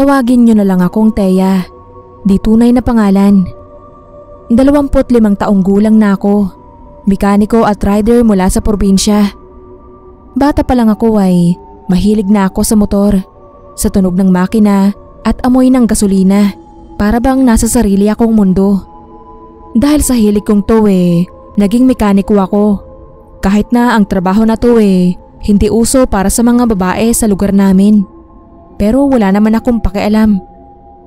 Tawagin niyo na lang akong Thea. Di tunay na pangalan. 25 taong gulang na ako. Mekaniko at rider mula sa probinsya. Bata pa lang ako ay mahilig na ako sa motor, sa tunog ng makina at amoy ng gasolina. Para bang nasa sarili akong mundo. Dahil sa hilig kong to naging mekaniko ako. Kahit na ang trabaho na to hindi uso para sa mga babae sa lugar namin. Pero wala naman akong pakialam.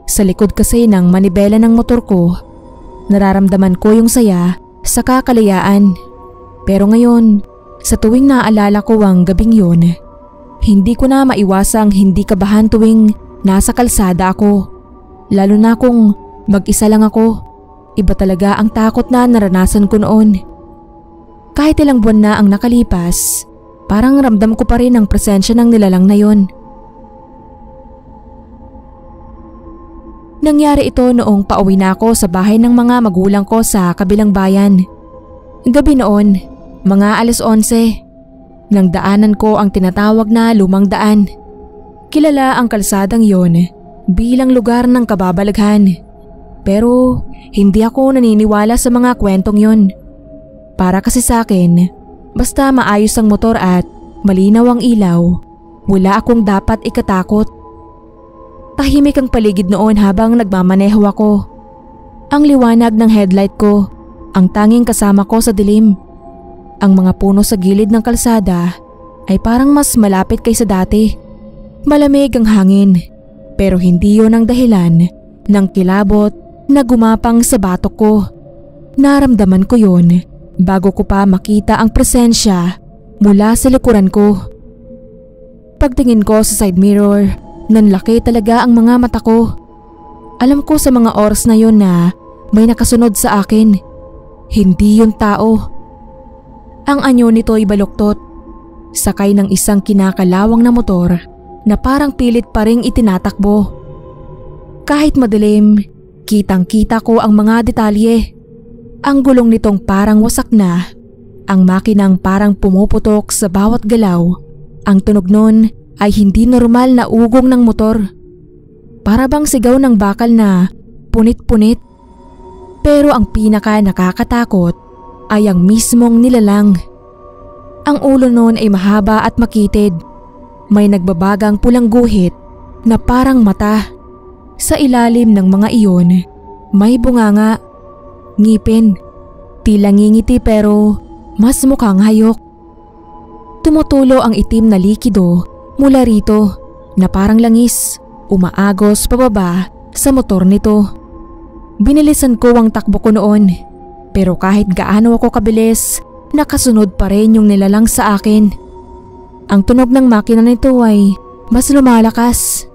Sa likod kasi ng manibela ng motor ko, nararamdaman ko yung saya sa kakalayaan. Pero ngayon, sa tuwing naaalala ko ang gabing yun, hindi ko na maiwasang hindi kabahan tuwing nasa kalsada ako. Lalo na kung mag-isa lang ako. Iba talaga ang takot na naranasan ko noon. Kahit ilang buwan na ang nakalipas, parang ramdam ko pa rin ang presensya ng nilalang na yon. Nangyari ito noong pauwi na ako sa bahay ng mga magulang ko sa kabilang bayan. Gabi noon, mga 11:00, nang daanan ko ang tinatawag na lumang daan. Kilala ang kalsadang yon bilang lugar ng kababalaghan. Pero hindi ako naniniwala sa mga kwentong yon. Para kasi sa akin, basta maayos ang motor at malinaw ang ilaw, wala akong dapat ikatakot. Tahimik ang paligid noon habang nagmamaneho ako. Ang liwanag ng headlight ko, ang tanging kasama ko sa dilim. Ang mga puno sa gilid ng kalsada ay parang mas malapit kaysa dati. Malamig ang hangin. Pero hindi yon ang dahilan ng kilabot na gumapang sa batok ko. Naramdaman ko yon bago ko pa makita ang presensya mula sa likuran ko. Pagtingin ko sa side mirror, nanlaki talaga ang mga mata ko. Alam ko sa mga oras na yon na may nakasunod sa akin. Hindi yon tao. Ang anyo nito ay baluktot, sakay ng isang kinakalawang na motor na parang pilit pa ring itinatakbo. Kahit madilim, kitang-kita ko ang mga detalye. Ang gulong nitong parang wasak na, ang makinang parang pumuputok sa bawat galaw. Ang tunog nun ay hindi normal na ugong ng motor. Para bang sigaw ng bakal na punit-punit. Pero ang pinaka nakakatakot ay ang mismong nilalang. Ang ulo nun ay mahaba at makitid. May nagbabagang pulang guhit na parang mata. Sa ilalim ng mga iyon, may bunganga, ngipin, tila ngingiti pero mas mukhang hayok. Tumutulo ang itim na likido mula rito na parang langis, umaagos pababa sa motor nito. Binilisan ko ang takbo ko noon, pero kahit gaano ako kabilis, nakasunod pa rin yung nilalang sa akin. Ang tunog ng makina nito ay mas lumalakas,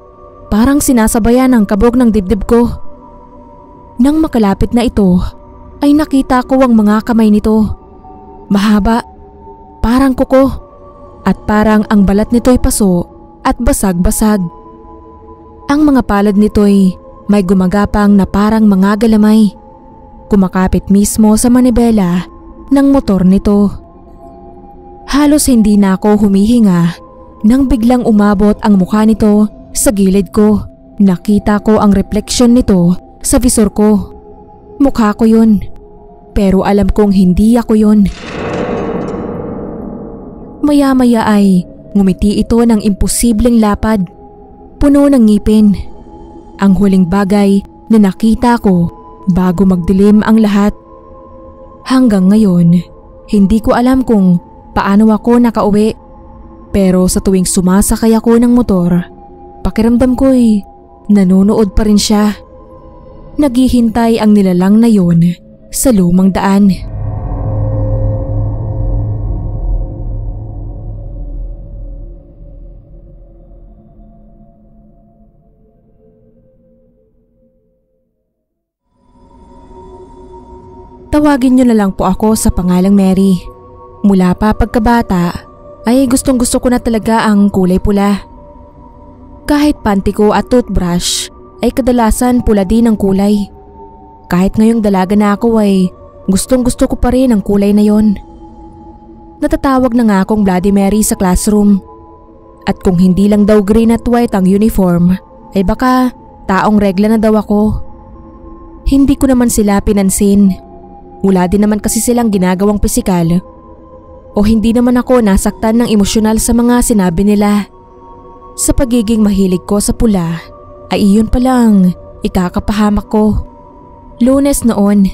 parang sinasabayan ang kabog ng dibdib ko. Nang makalapit na ito, ay nakita ko ang mga kamay nito. Mahaba, parang kuko, at parang ang balat nito ay paso at basag-basag. Ang mga palad nito ay may gumagapang na parang mga galamay. Kumakapit mismo sa manibela ng motor nito. Halos hindi na ako humihinga nang biglang umabot ang mukha nito sa gilid ko. Nakita ko ang refleksyon nito sa visor ko. Mukha ko yun, pero alam kong hindi ako yun. Maya-maya ay ngumiti ito ng imposibleng lapad, puno ng ngipin. Ang huling bagay na nakita ko bago magdilim ang lahat. Hanggang ngayon, hindi ko alam kung paano ako nakauwi. Pero sa tuwing sumasakay ako ng motor, pakiramdam ko'y nanonood pa rin siya. Naghihintay ang nilalang na yon sa lumang daan. Tawagin niyo na lang po ako sa pangalang Mary. Mula pa pagkabata ay gustong-gusto ko na talaga ang kulay pula. Kahit panty ko at toothbrush ay kadalasan pula din ang kulay. Kahit ngayong dalaga na ako ay gustong-gusto ko pa rin ang kulay na yon. Natatawag na nga akong Bloody Mary sa classroom. At kung hindi lang daw green at white ang uniform, ay baka taong regla na daw ako. Hindi ko naman sila pinansin. Wala din naman kasi silang ginagawang pisikal. O hindi naman ako nasaktan ng emosyonal sa mga sinabi nila. Sa pagiging mahilig ko sa pula ay iyon palang ikakapahamak ko. Lunes noon,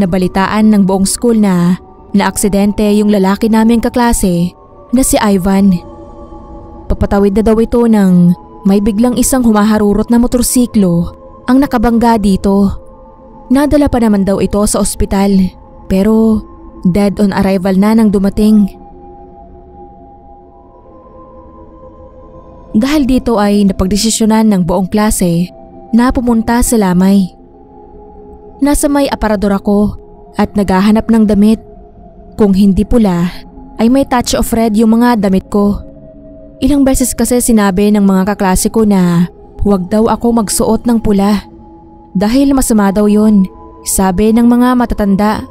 nabalitaan ng buong school na naaksidente yung lalaki naming kaklase na si Ivan. Papatawid na daw ito nang may biglang isang humaharurot na motorsiklo ang nakabangga dito. Nadala pa naman daw ito sa ospital pero dead on arrival na nang dumating. Dahil dito ay napagdesisyonan ng buong klase na pumunta sa lamay. Nasa may aparador ako at naghahanap ng damit. Kung hindi pula ay may touch of red yung mga damit ko. Ilang beses kasi sinabi ng mga kaklase ko na huwag daw ako magsuot ng pula. Dahil masama daw yun, sabi ng mga matatanda.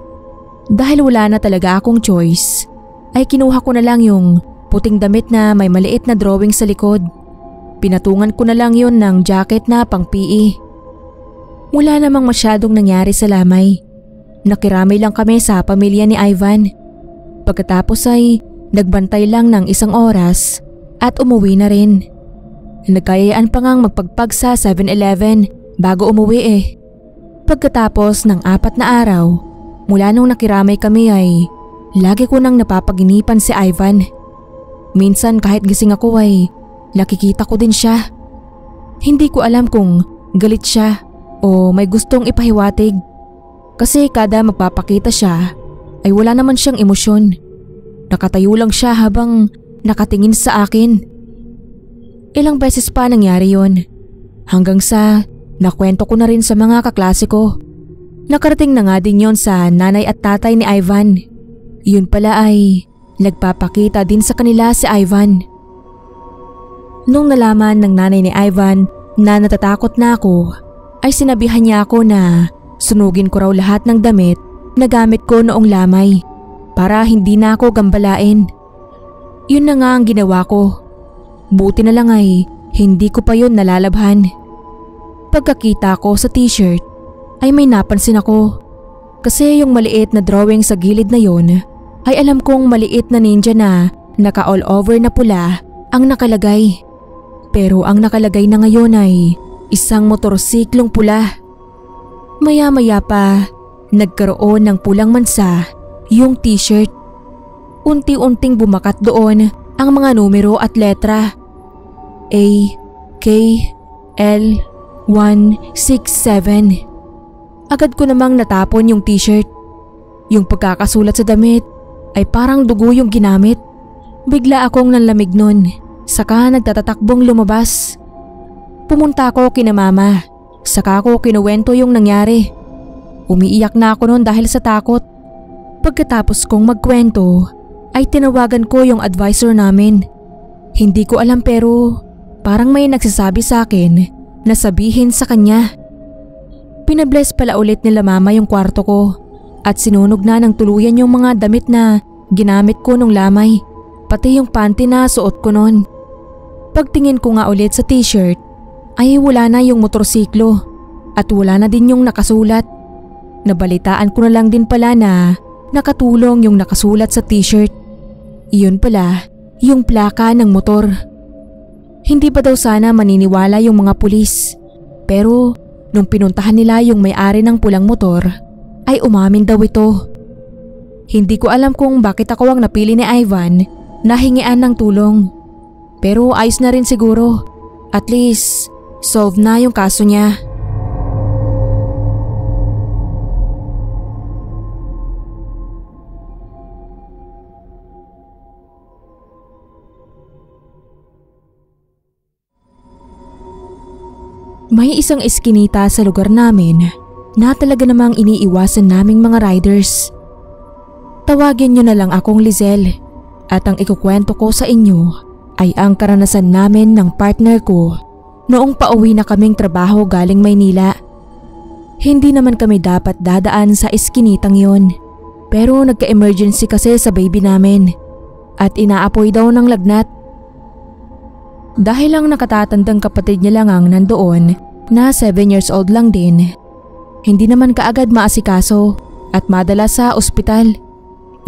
Dahil wala na talaga akong choice, ay kinuha ko na lang yung puting damit na may maliit na drawing sa likod. Pinatungan ko na lang yun ng jacket na pang PE. Wala namang masyadong nangyari sa lamay. Nakiramay lang kami sa pamilya ni Ivan. Pagkatapos ay nagbantay lang ng 1 oras at umuwi na rin. Nagkayayaan pa ngang magpagpag sa 7-Eleven bago umuwi eh. Pagkatapos ng 4 na araw, mula nung nakiramay kami ay lagi ko nang napapaginipan si Ivan. Minsan kahit gising ako ay nakikita ko din siya. Hindi ko alam kung galit siya o may gustong ipahiwatig. Kasi kada magpapakita siya ay wala naman siyang emosyon. Nakatayo lang siya habang nakatingin sa akin. Ilang beses pa nangyari yon. Hanggang sa nakwento ko na rin sa mga kaklase ko. Nakarating na nga din yon sa nanay at tatay ni Ivan. Yun pala ay nagpapakita din sa kanila si Ivan. Nung nalaman ng nanay ni Ivan na natatakot na ako, ay sinabihan niya ako na sunugin ko raw lahat ng damit na gamit ko noong lamay para hindi na ako gambalain. Yun na nga ang ginawa ko. Buti na lang ay hindi ko pa yun nalalabhan. Pagkakita ko sa t-shirt ay may napansin ako. Kasi yung maliit na drawing sa gilid na yun ay alam kong maliit na ninja na naka all over na pula ang nakalagay. Pero ang nakalagay na ngayon ay isang motorsiklong pula. Maya-maya pa nagkaroon ng pulang mansa yung t-shirt. Unti-unting bumakat doon ang mga numero at letra. A, K, L, 167. Agad ko namang natapon yung t-shirt. Yung pagkakasulat sa damit ay parang dugo yung ginamit. Bigla akong nanlamig nun, saka nagtatatakbong lumabas. Pumunta ako kina mama, saka ko kinuwento yung nangyari. Umiiyak na ako nun dahil sa takot. Pagkatapos kong magkwento ay tinawagan ko yung advisor namin. Hindi ko alam pero parang may nagsasabi sa akin na sabihin sa kanya. Pinabless pala ulit nila mama yung kwarto ko at sinunog na ng tuluyan yung mga damit na ginamit ko nung lamay, pati yung panty na suot ko nun. Pagtingin ko nga ulit sa t-shirt ay wala na yung motorsiklo at wala na din yung nakasulat. Nabalitaan ko na lang din pala na nakatulong yung nakasulat sa t-shirt. Iyon pala yung plaka ng motor. Hindi pa daw sana maniniwala yung mga pulis, pero nung pinuntahan nila yung may-ari ng pulang motor ay umamin daw ito. Hindi ko alam kung bakit ako ang napili ni Ivan na hingian ng tulong. Pero ayos na rin siguro. At least solve na yung kaso niya. May isang eskinita sa lugar namin na talaga namang iniiwasan naming mga riders. Tawagin niyo na lang akong Lizelle at ang ikukwento ko sa inyo ay ang karanasan namin ng partner ko noong pauwi na kaming trabaho galing Maynila. Hindi naman kami dapat dadaan sa eskinitang yon, pero nagka-emergency kasi sa baby namin at inaapoy daw ng lagnat. Dahil lang nakatatandang kapatid niya lang ang nandoon na 7 years old lang din, hindi naman kaagad maasikaso at madala sa ospital.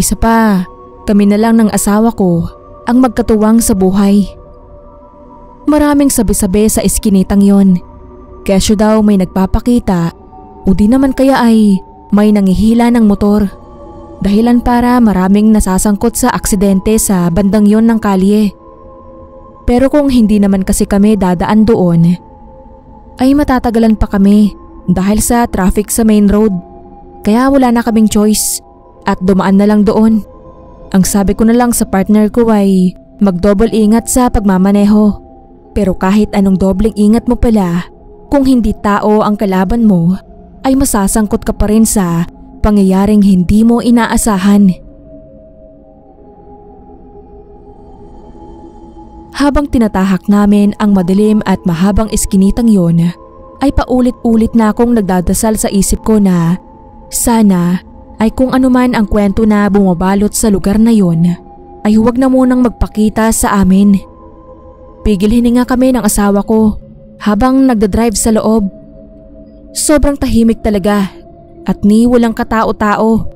Isa pa, kami na lang ng asawa ko ang magkatuwang sa buhay. Maraming sabi-sabi sa iskinitang yon. Kesyo daw may nagpapakita o di naman kaya ay may nangihila ng motor. Dahilan para maraming nasasangkot sa aksidente sa bandang yon ng kalye. Pero kung hindi naman kasi kami dadaan doon, ay matatagalan pa kami dahil sa traffic sa main road. Kaya wala na kaming choice at dumaan na lang doon. Ang sabi ko na lang sa partner ko ay mag-double ingat sa pagmamaneho. Pero kahit anong dobleng ingat mo pala, kung hindi tao ang kalaban mo, ay masasangkot ka pa rin sa pangyayaring hindi mo inaasahan. Habang tinatahak namin ang madilim at mahabang iskinitang yon, ay paulit-ulit na akong nagdadasal sa isip ko na sana ay kung anuman ang kwento na bumabalot sa lugar na yon, ay huwag na munang magpakita sa amin. Pigil hininga kami ng asawa ko habang nagdadrive sa loob. Sobrang tahimik talaga at ni walang katao-tao.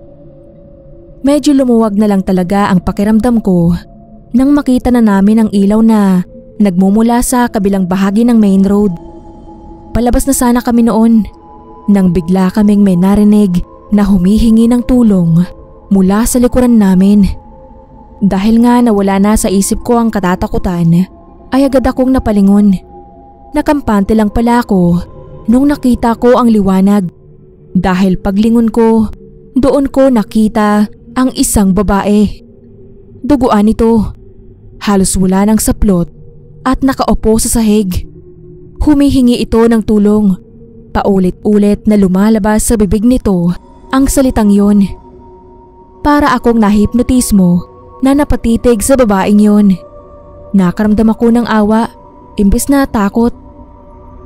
Medyo lumuwag na lang talaga ang pakiramdam ko nang makita na namin ang ilaw na nagmumula sa kabilang bahagi ng main road. Palabas na sana kami noon nang bigla kaming may narinig na humihingi ng tulong mula sa likuran namin. Dahil nga nawala na sa isip ko ang katatakutan, ay agad akong napalingon. Nakampante lang pala ako nung nakita ko ang liwanag. Dahil paglingon ko, doon ko nakita ang isang babae. Duguan ito. Halos wala ng saplot at nakaupo sa sahig. Humihingi ito ng tulong. Paulit-ulit na lumalabas sa bibig nito ang salitang yon. Para akong nahipnotismo na napatitig sa babaeng yon. Nakaramdam ako ng awa, imbes na takot.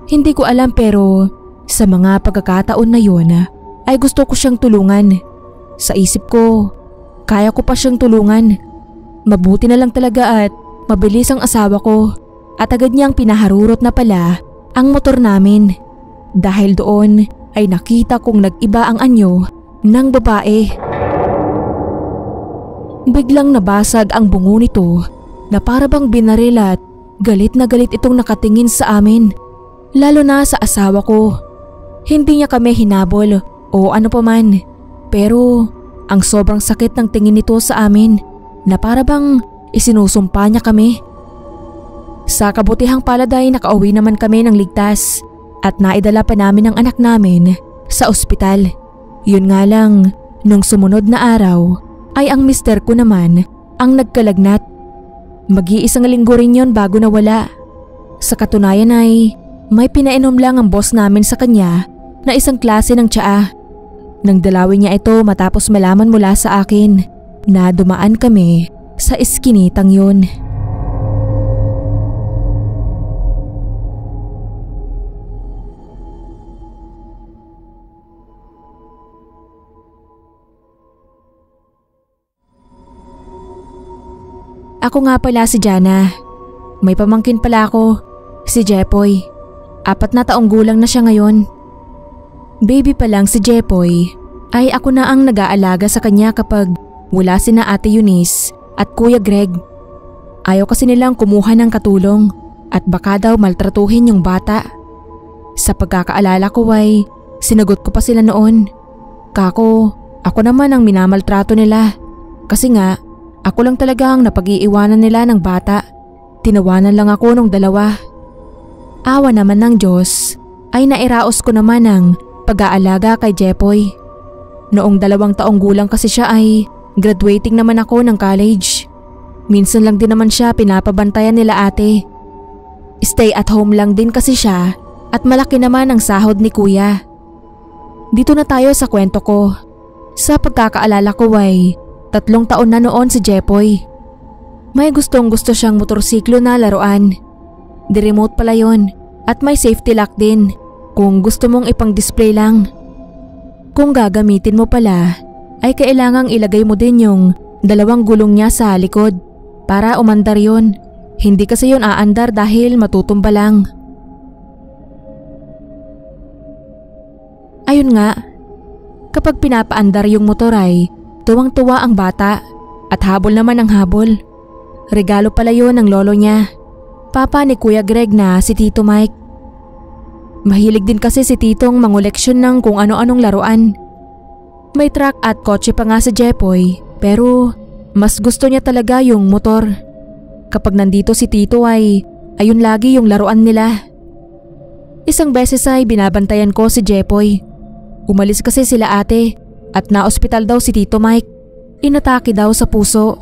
Hindi ko alam pero sa mga pagkakataon na yon ay gusto ko siyang tulungan. Sa isip ko, kaya ko pa siyang tulungan. Mabuti na lang talaga at mabilis ang asawa ko at agad niyang pinaharurot na pala ang motor namin. Dahil doon ay nakita kong nag-iba ang anyo ng babae. Biglang nabasag ang bungo nito na para bang binaril at galit na galit itong nakatingin sa amin, lalo na sa asawa ko. Hindi niya kami hinabol o ano paman, pero ang sobrang sakit ng tingin nito sa amin na para bang isinusumpa niya kami. Sa kabutihang palad ay nakauwi naman kami ng ligtas at naidala pa namin ang anak namin sa ospital. Yun nga lang, nung sumunod na araw ay ang mister ko naman ang nagkalagnat. Mag-iisang linggo rin yun bago nawala. Sa katunayan ay may pinainom lang ang boss namin sa kanya na isang klase ng tsaa. Nang dalawin niya ito matapos malaman mula sa akin na dumaan kami sa iskinitang yun. Ako nga pala si Jana. May pamangkin pala ako, si Jepoy. 4 na taong gulang na siya ngayon. Baby pa lang si Jepoy ay ako na ang nag-aalaga sa kanya kapag wala sina Ate Eunice at Kuya Greg. Ayaw kasi nilang kumuha ng katulong at baka daw maltratuhin yung bata. Sa pagkakaalala ko ay sinagot ko pa sila noon. Kako, ako naman ang minamaltrato nila. Kasi nga, ako lang talaga ang napag-iiwanan nila ng bata. Tinawanan lang ako nung 2. Awa naman ng Diyos ay nairaos ko naman ang pag-aalaga kay Jepoy. Noong 2 taong gulang kasi siya ay graduating naman ako ng college. Minsan lang din naman siya pinapabantayan nila ate. Stay at home lang din kasi siya at malaki naman ang sahod ni kuya. Dito na tayo sa kwento ko. Sa pagkakaalala ko ay 3 taon na noon si Jepoy. May gustong-gusto siyang motorsiklo na laruan. Di-remote pala yon at may safety lock din kung gusto mong ipang-display lang. Kung gagamitin mo pala ay kailangang ilagay mo din yung 2 gulong niya sa likod para umandar yon. Hindi kasi yun aandar dahil matutumba lang. Ayun nga, kapag pinapaandar yung motor ay tuwang-tuwa ang bata at habol naman ang habol. Regalo pala yun ng lolo niya, papa ni Kuya Greg na si Tito Mike. Mahilig din kasi si Titong mangoleksyon ng kung ano-anong laruan. May truck at kotse pa nga si Jepoy pero mas gusto niya talaga yung motor. Kapag nandito si Tito ay ayun lagi yung laruan nila. Isang beses ay binabantayan ko si Jepoy. Umalis kasi sila ate at na-ospital daw si Tito Mike. Inatake daw sa puso.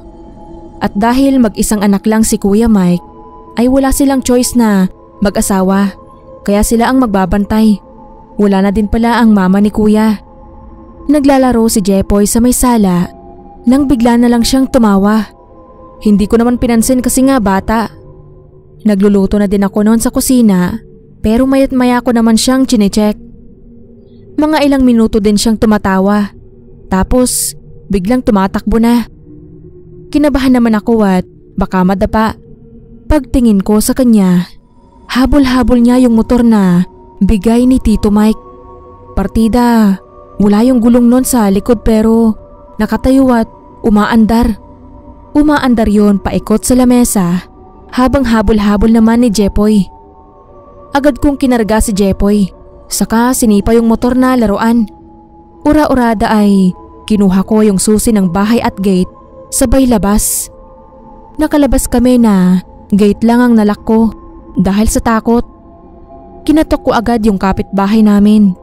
At dahil mag-isang anak lang si Kuya Mike ay wala silang choice na mag-asawa. Kaya sila ang magbabantay. Wala na din pala ang mama ni Kuya. Naglalaro si Jepoy sa may sala nang bigla na lang siyang tumawa. Hindi ko naman pinansin kasi nga bata. Nagluluto na din ako noon sa kusina pero mayat maya ko naman siyang chinecheck. Mga ilang minuto din siyang tumatawa. Tapos biglang tumatakbo na. Kinabahan naman ako at baka madapa. Pagtingin ko sa kanya, habol-habol niya yung motor na bigay ni Tito Mike. Partida, wala yung gulong nun sa likod pero nakatayo at umaandar. Umaandar yon paikot sa lamesa habang habol-habol naman ni Jepoy. Agad kong kinarga si Jepoy, saka sinipa yung motor na laruan. Ura-urada ay kinuha ko yung susi ng bahay at gate sabay labas. Nakalabas kami na gate lang ang nalak ko dahil sa takot. Kinatok ko agad yung kapitbahay namin.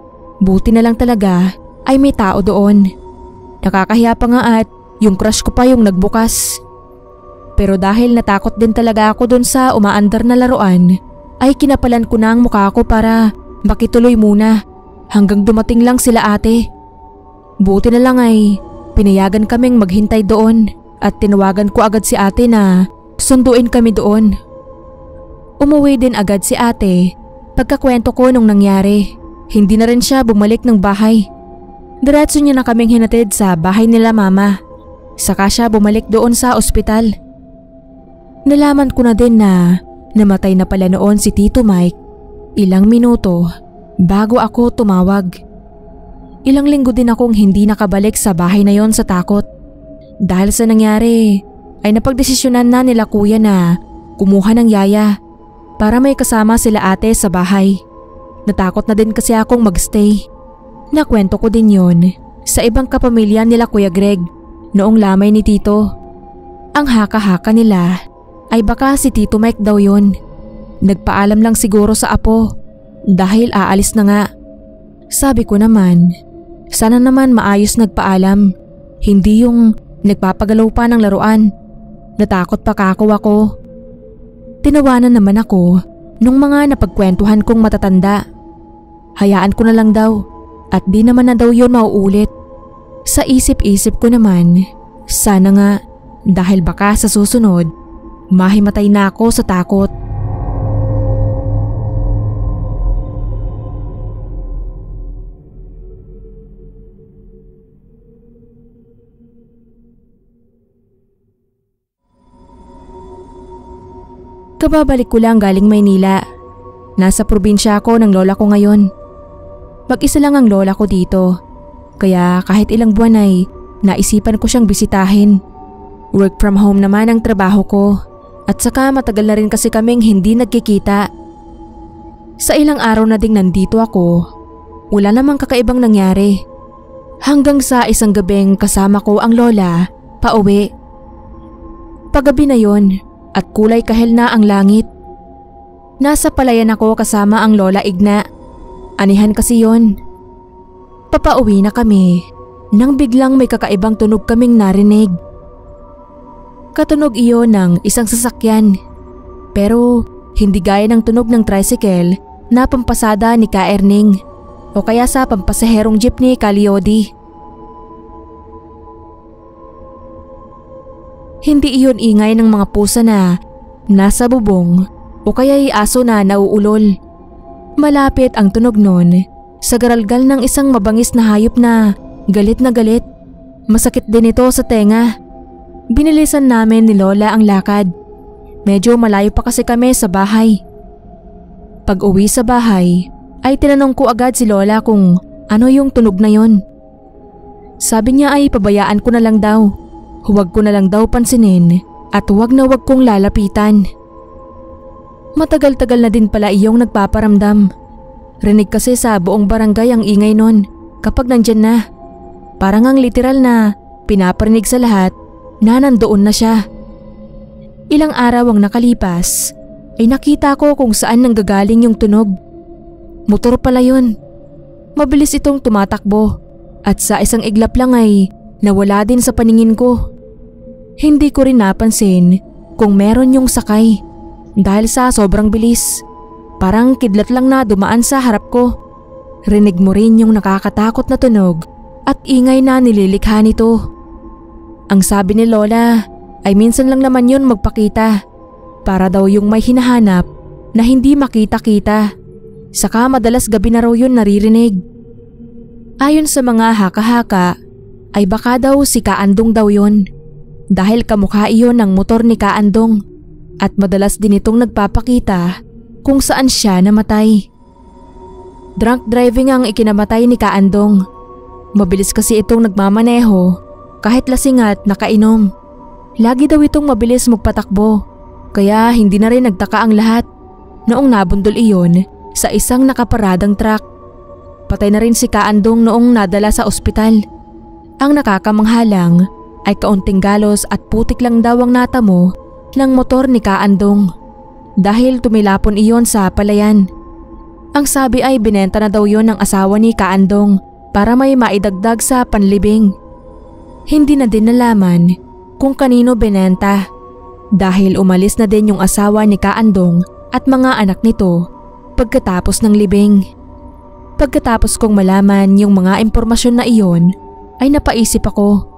Buti na lang talaga ay may tao doon. Nakakahiya pa nga at yung crush ko pa yung nagbukas. Pero dahil natakot din talaga ako dun sa umaandar na laruan, ay kinapalan ko na ang mukha ko para makituloy muna hanggang dumating lang sila ate. Buti na lang ay pinayagan kaming maghintay doon at tinawagan ko agad si ate na sunduin kami doon. Umuwi din agad si ate pagkakwento ko nung nangyari. Hindi na rin siya bumalik ng bahay. Diretso niya na kaming hinatid sa bahay nila mama. Saka siya bumalik doon sa ospital. Nalaman ko na din na namatay na pala noon si Tito Mike ilang minuto bago ako tumawag. Ilang linggo din akong hindi nakabalik sa bahay na yon sa takot. Dahil sa nangyari ay napagdesisyonan na nila kuya na kumuha ng yaya para may kasama sila ate sa bahay. Natakot na din kasi akong magstay. Nakwento ko din yon sa ibang kapamilya nila Kuya Greg noong lamay ni Tito. Ang haka-haka nila ay baka si Tito Mike daw yon. Nagpaalam lang siguro sa apo dahil aalis na nga. Sabi ko naman, sana naman maayos nagpaalam, hindi yung nagpapagalaw pa ng laruan. Natakot pa kako ako. Tinawanan naman ako nung mga napagkwentuhan kong matatanda. Hayaan ko na lang daw at di naman na daw yun mauulit. Sa isip-isip ko naman, sana nga dahil baka sa susunod, mahimatay na ako sa takot. Kababalik ko lang galing Maynila. Nasa probinsya ako ng lola ko ngayon. Mag-isa lang ang lola ko dito. Kaya kahit ilang buwan ay naisipan ko siyang bisitahin. Work from home naman ang trabaho ko. At saka matagal na rin kasi kaming hindi nagkikita. Sa ilang araw na ding nandito ako, wala namang kakaibang nangyari. Hanggang sa isang gabing kasama ko ang lola pauwi. Paggabi na yon at kulay kahel na ang langit. Nasa palayan ako kasama ang lola Igna. Anihan kasi yon. Papauwi na kami nang biglang may kakaibang tunog kaming narinig. Katunog iyon ng isang sasakyan. Pero hindi gaya ng tunog ng tricycle na pampasada ni Ka Erning o kaya sa pampasaherong jeep ni Kaliodi. Hindi iyon ingay ng mga pusa na nasa bubong o kaya'y aso na nauulol. Malapit ang tunog nun sa garalgal ng isang mabangis na hayop na galit na galit. Masakit din ito sa tenga. Binilisan namin ni Lola ang lakad. Medyo malayo pa kasi kami sa bahay. Pag uwi sa bahay ay tinanong ko agad si Lola kung ano yung tunog na yon. Sabi niya ay pabayaan ko na lang daw. Huwag ko na lang daw pansinin at huwag na huwag kong lalapitan. Matagal-tagal na din pala iyong nagpaparamdam. Rinig kasi sa buong barangay ang ingay nun kapag nandyan na. Parang ang literal na pinaparinig sa lahat na nandoon na siya. Ilang araw ang nakalipas ay nakita ko kung saan nanggagaling yung tunog. Motor pala yun. Mabilis itong tumatakbo at sa isang iglap lang ay nawala din sa paningin ko. Hindi ko rin napansin kung meron yung sakay dahil sa sobrang bilis. Parang kidlat lang na dumaan sa harap ko. Rinig mo rin yung nakakatakot na tunog at ingay na nililikha nito. Ang sabi ni Lola ay minsan lang naman yun magpakita para daw yung may hinahanap na hindi makita-kita. Saka madalas gabi na raw yun naririnig. Ayon sa mga haka-haka ay baka daw si Kaandong daw yun dahil kamukha iyon ng motor ni Kaandong at madalas din itong nagpapakita kung saan siya namatay. Drunk driving ang ikinamatay ni Kaandong. Mabilis kasi itong nagmamaneho kahit lasing at nakainom. Lagi daw itong mabilis magpatakbo kaya hindi na rin nagtaka ang lahat noong nabundol iyon sa isang nakaparadang truck. Patay na rin si Kaandong noong nadala sa ospital. Ang nakakamanghalang ay kaunting galos at putik lang daw ang natamo ng motor ni Kaandong dahil tumilapon iyon sa palayan. Ang sabi ay binenta na daw yon ng asawa ni Kaandong para may maidagdag sa panlibing. Hindi na din nalaman kung kanino binenta dahil umalis na din yung asawa ni Kaandong at mga anak nito pagkatapos ng libing. Pagkatapos kong malaman yung mga impormasyon na iyon ay napaisip ako.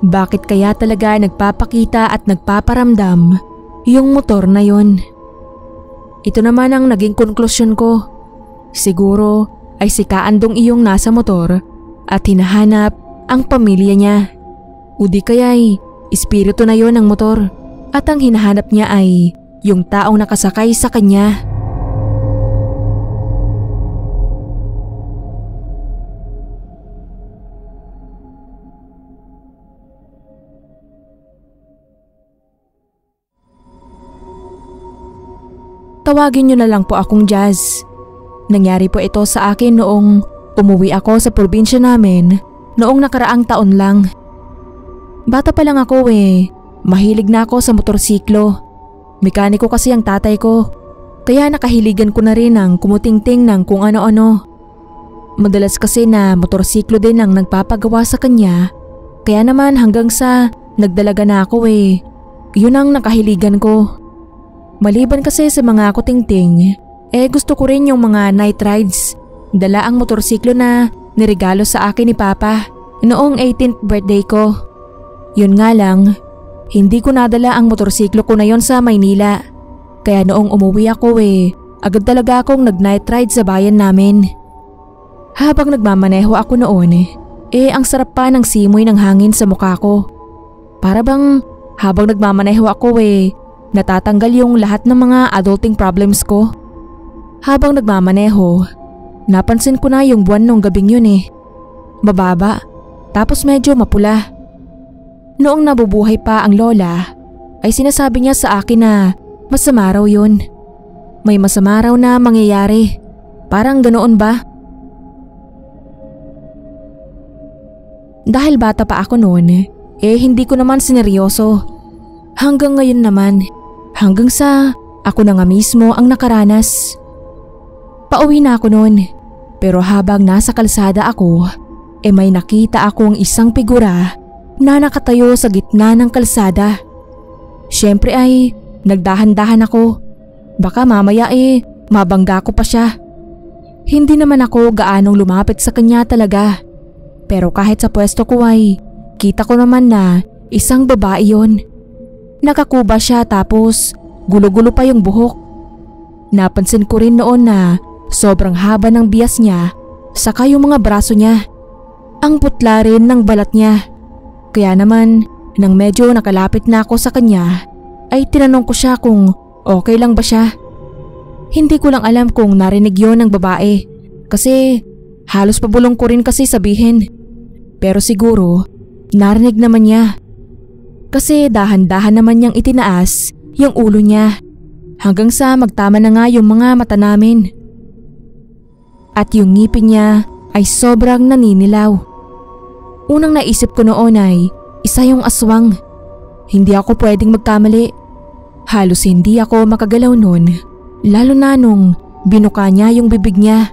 Bakit kaya talaga nagpapakita at nagpaparamdam yung motor na yon? Ito naman ang naging konklusyon ko. Siguro ay si Kaandong iyong nasa motor at hinahanap ang pamilya niya. O di kaya'y espiritu na yon ng motor at ang hinahanap niya ay yung taong nakasakay sa kanya. Tawagin niyo na lang po akong Jazz. Nangyari po ito sa akin noong umuwi ako sa probinsya namin noong nakaraang taon lang. Bata pa lang ako mahilig na ako sa motorsiklo. Mekaniko kasi ang tatay ko, kaya nakahiligan ko na rin ang kumutingting ng kung ano-ano. Madalas kasi na motorsiklo din ang nagpapagawa sa kanya, kaya naman hanggang sa nagdalaga na ako yun ang nakahiligan ko. Maliban kasi sa mga kutingting, gusto ko rin yung mga night rides. Dala ang motorsiklo na niregalo sa akin ni Papa noong 18th birthday ko. Yun nga lang, hindi ko nadala ang motorsiklo ko na yon sa Maynila. Kaya noong umuwi ako agad talaga akong nag-night ride sa bayan namin. Habang nagmamaneho ako noon, ang sarap pa ng simoy ng hangin sa mukha ko. Para bang habang nagmamaneho ako natatanggal yung lahat ng mga adulting problems ko. Habang nagmamaneho, napansin ko na yung buwan nung gabing yun mababa, tapos medyo mapula. Noong nabubuhay pa ang lola, ay sinasabi niya sa akin na masama raw yun. May masama raw na mangyayari. Parang ganoon ba? Dahil bata pa ako noon, hindi ko naman sineryoso. Hanggang ngayon naman, hanggang sa ako na nga mismo ang nakaranas. Pauwi na ako noon, pero habang nasa kalsada ako, may nakita akong isang figura na nakatayo sa gitna ng kalsada. Siyempre ay nagdahan-dahan ako. Baka mamaya mabangga ko pa siya. Hindi naman ako gaanong lumapit sa kanya talaga. Pero kahit sa pwesto ko ay kita ko naman na isang babae yon. Nakakuba siya tapos gulo-gulo pa yung buhok. Napansin ko rin noon na sobrang haba ng bias niya saka yung mga braso niya. Ang putla rin ng balat niya. Kaya naman nang medyo nakalapit na ako sa kanya ay tinanong ko siya kung okay lang ba siya. Hindi ko lang alam kung narinig yon ng babae kasi halos pabulong ko rin kasi sabihin. Pero siguro narinig naman niya kasi dahan-dahan naman niyang itinaas yung ulo niya hanggang sa magtama na nga yung mga mata namin. At yung ngipin niya ay sobrang naninilaw. Unang naisip ko noon ay isa yung aswang. Hindi ako pwedeng magkamali. Halos hindi ako makagalaw noon, lalo na nung binuka niya yung bibig niya.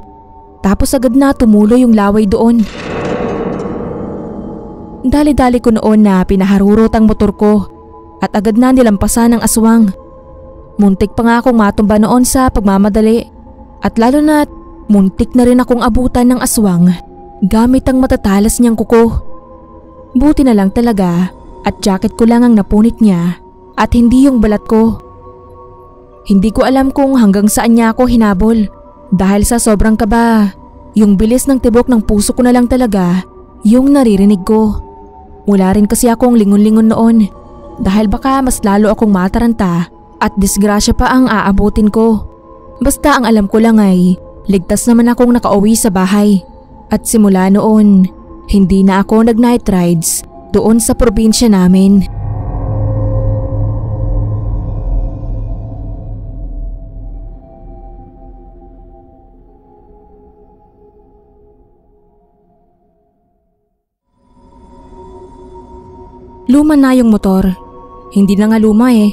Tapos agad na tumulo yung laway doon. Dali-dali ko noon na pinaharurot ang motor ko at agad na nilampasan ng aswang. Muntik pa nga akong matumba noon sa pagmamadali at lalo na muntik na rin akong abutan ng aswang gamit ang matatalas niyang kuko. Buti na lang talaga at jacket ko lang ang napunit niya at hindi yung balat ko. Hindi ko alam kung hanggang saan niya ako hinabol dahil sa sobrang kaba, yung bilis ng tibok ng puso ko na lang talaga yung naririnig ko. Wala rin kasi akong lingon-lingon noon dahil baka mas lalo akong mataranta at disgrasya pa ang aabutin ko. Basta ang alam ko lang ay ligtas naman akong nakauwi sa bahay at simula noon hindi na ako nag-night rides doon sa probinsya namin. Luma na yung motor. Hindi na nga luma eh.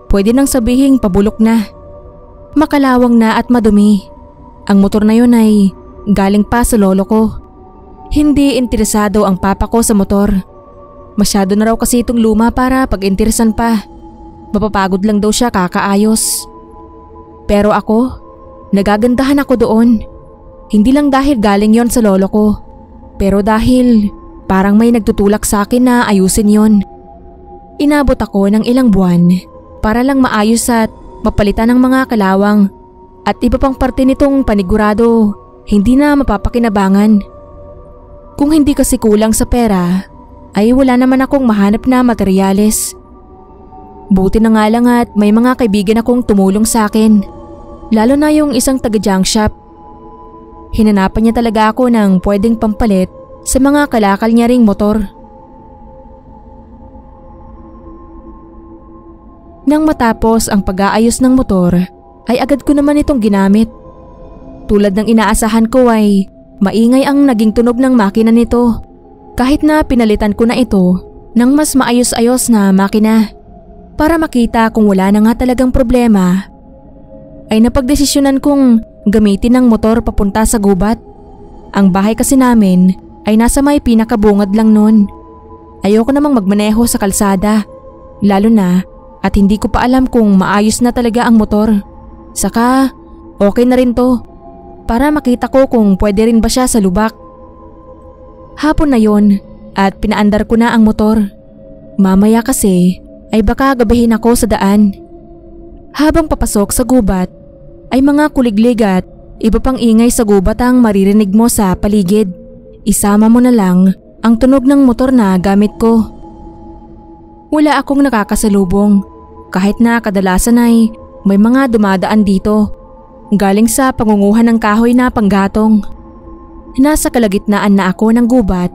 Pwede nang sabihing pabulok na. Makalawang na at madumi. Ang motor na yun ay galing pa sa lolo ko. Hindi interesado ang papa ko sa motor. Masyado na raw kasi itong luma para pag-interesan pa. Mapapagod lang daw siya kakaayos. Pero ako, nagagandahan ako doon. Hindi lang dahil galing yon sa lolo ko. Pero dahil parang may nagtutulak sa akin na ayusin yon. Inabot ako ng ilang buwan para lang maayos at mapalitan ng mga kalawang at iba pang parte nitong panigurado hindi na mapapakinabangan. Kung hindi kasi kulang sa pera ay wala naman akong mahanap na materyales. Buti na nga lang at may mga kaibigan akong tumulong sa akin, lalo na yung isang taga-junk shop. Hinanapan niya talaga ako ng pwedeng pampalit sa mga kalakal niya ring motor. Nang matapos ang pag-aayos ng motor ay agad ko naman itong ginamit. Tulad ng inaasahan ko ay maingay ang naging tunog ng makina nito kahit na pinalitan ko na ito ng mas maayos-ayos na makina. Para makita kung wala na nga talagang problema ay napagdesisyonan kong gamitin ang motor papunta sa gubat. Ang bahay kasi namin ay nasa may pinakabungad lang nun. Ayoko namang magmaneho sa kalsada, lalo na at hindi ko pa alam kung maayos na talaga ang motor. Saka okay na rin to para makita ko kung pwede rin ba siya sa lubak. Hapon na yon at pinaandar ko na ang motor. Mamaya kasi ay baka gabihin ako sa daan. Habang papasok sa gubat ay mga kuliglig at iba pang ingay sa gubat ang maririnig mo sa paligid. Isama mo na lang ang tunog ng motor na gamit ko. Wala akong nakakasalubong kahit na kadalasan ay may mga dumadaan dito galing sa pangunguhan ng kahoy na panggatong. Nasa kalagitnaan na ako ng gubat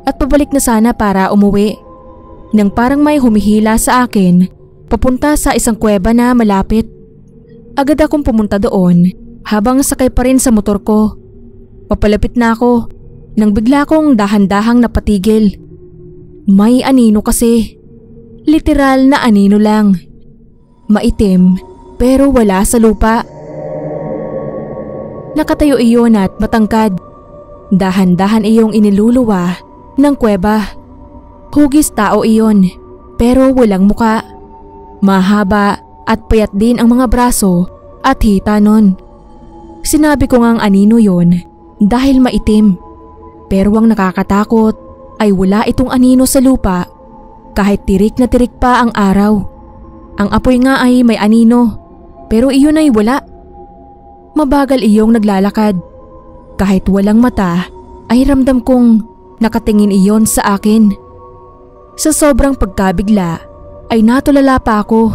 at pabalik na sana para umuwi nang parang may humihila sa akin papunta sa isang kuweba na malapit. Agad akong pumunta doon habang sakay pa rin sa motor ko. Papalapit na ako nang bigla kong dahan-dahang napatigil. May anino kasi. Literal na anino lang. Maitim pero wala sa lupa. Nakatayo iyon at matangkad. Dahan-dahan iyong iniluluwa ng kuweba. Hugis tao iyon pero walang muka. Mahaba at payat din ang mga braso at hita nun. Sinabi ko ngang anino yon dahil maitim. Pero ang nakakatakot ay wala itong anino sa lupa kahit tirik na tirik pa ang araw. Ang apoy nga ay may anino pero iyon ay wala. Mabagal iyong naglalakad. Kahit walang mata ay ramdam kong nakatingin iyon sa akin. Sa sobrang pagkabigla ay natulala pa ako